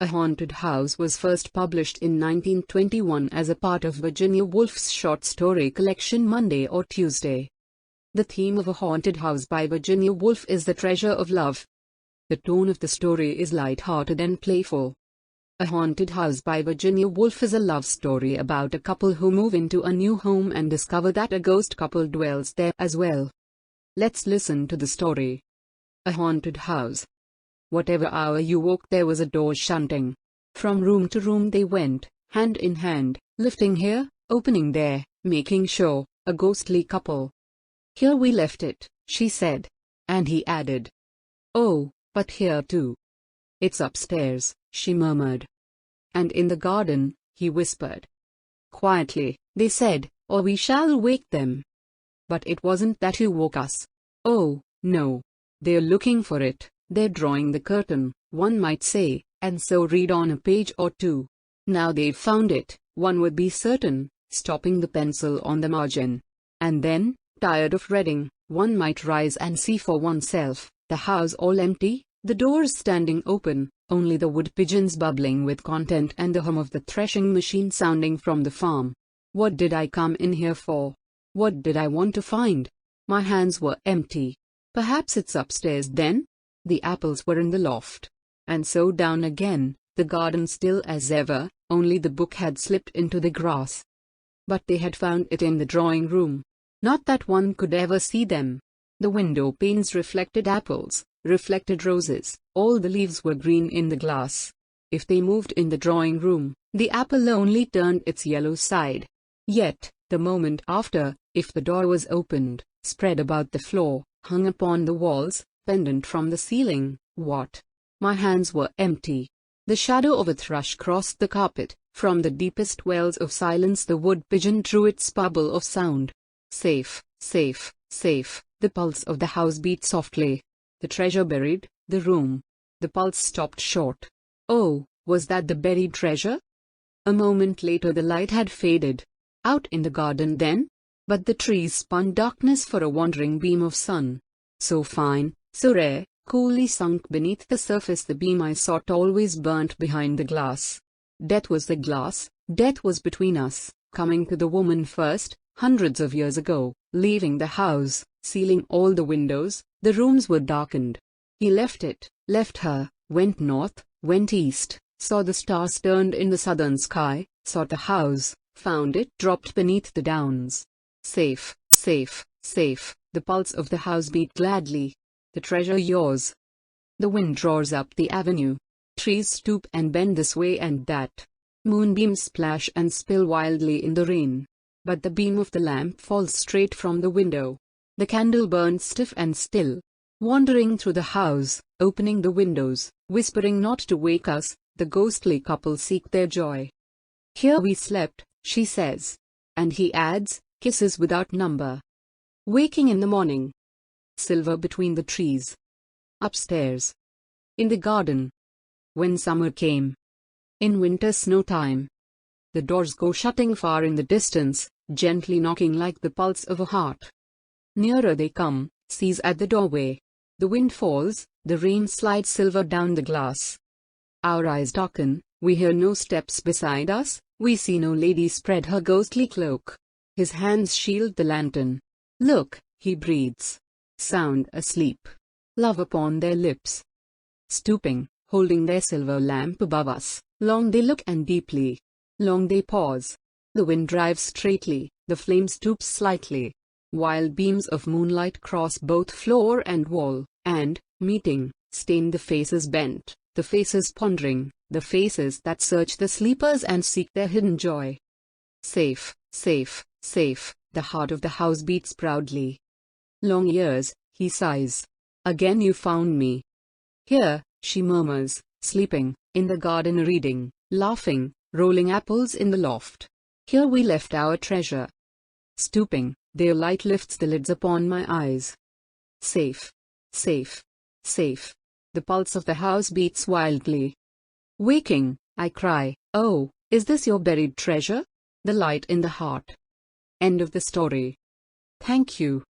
A Haunted House was first published in 1921 as a part of Virginia Woolf's short story collection Monday or Tuesday. The theme of A Haunted House by Virginia Woolf is the treasure of love. The tone of the story is light-hearted and playful. A Haunted House by Virginia Woolf is a love story about a couple who move into a new home and discover that a ghost couple dwells there as well. Let's listen to the story. A Haunted House. Whatever hour you woke, there was a door shunting. From room to room they went, hand in hand, lifting here, opening there, making sure, a ghostly couple. "Here we left it," she said. And he added, "Oh, but here too." "It's upstairs," she murmured. "And in the garden," he whispered. "Quietly," they said, "or we shall wake them." "But it wasn't that who woke us." "Oh, no. They're looking for it. They're drawing the curtain, one might say, and so read on a page or two. Now they've found it, one would be certain, stopping the pencil on the margin. And then, tired of reading, one might rise and see for oneself, the house all empty, the doors standing open, only the wood pigeons bubbling with content and the hum of the threshing machine sounding from the farm. What did I come in here for? What did I want to find? My hands were empty. Perhaps it's upstairs then? The apples were in the loft. And so down again, the garden still as ever, only the book had slipped into the grass. But they had found it in the drawing room. Not that one could ever see them. The window panes reflected apples, reflected roses, all the leaves were green in the glass. If they moved in the drawing room, the apple only turned its yellow side. Yet, the moment after, if the door was opened, spread about the floor, hung upon the walls, pendant from the ceiling, what? My hands were empty. The shadow of a thrush crossed the carpet. From the deepest wells of silence the wood pigeon drew its bubble of sound. Safe, safe, safe. The pulse of the house beat softly. The treasure buried, the room. The pulse stopped short. Oh, was that the buried treasure? A moment later the light had faded. Out in the garden then? But the trees spun darkness for a wandering beam of sun. So fine, so rare, coolly sunk beneath the surface the beam I sought always burnt behind the glass. Death was the glass, death was between us, coming to the woman first, hundreds of years ago, leaving the house, sealing all the windows, the rooms were darkened. He left it, left her, went north, went east, saw the stars turned in the southern sky, sought the house, found it dropped beneath the downs. Safe, safe, safe, the pulse of the house beat gladly. The treasure yours. The wind roars up the avenue. Trees stoop and bend this way and that. Moonbeams splash and spill wildly in the rain. But the beam of the lamp falls straight from the window. The candle burns stiff and still. Wandering through the house, opening the windows, whispering not to wake us, the ghostly couple seek their joy. "Here we slept," she says. And he adds, "Kisses without number." Waking in the morning. Silver between the trees. Upstairs. In the garden. When summer came. In winter snow time. The doors go shutting far in the distance, gently knocking like the pulse of a heart. Nearer they come, seize at the doorway. The wind falls, the rain slides silver down the glass. Our eyes darken, we hear no steps beside us, we see no lady spread her ghostly cloak. His hands shield the lantern. "Look," he breathes. Sound asleep. Love upon their lips. Stooping, holding their silver lamp above us, long they look and deeply. Long they pause. The wind drives straightly, the flame stoops slightly. Wild beams of moonlight cross both floor and wall, and, meeting, stain the faces bent, the faces pondering, the faces that search the sleepers and seek their hidden joy. Safe, safe, safe, the heart of the house beats proudly. "Long years," he sighs. "Again you found me." "Here," she murmurs, sleeping, in the garden reading, laughing, rolling apples in the loft. "Here we left our treasure." Stooping, their light lifts the lids upon my eyes. Safe, safe, safe. The pulse of the house beats wildly. Waking, I cry, "Oh, is this your buried treasure?" The light in the heart. End of the story. Thank you.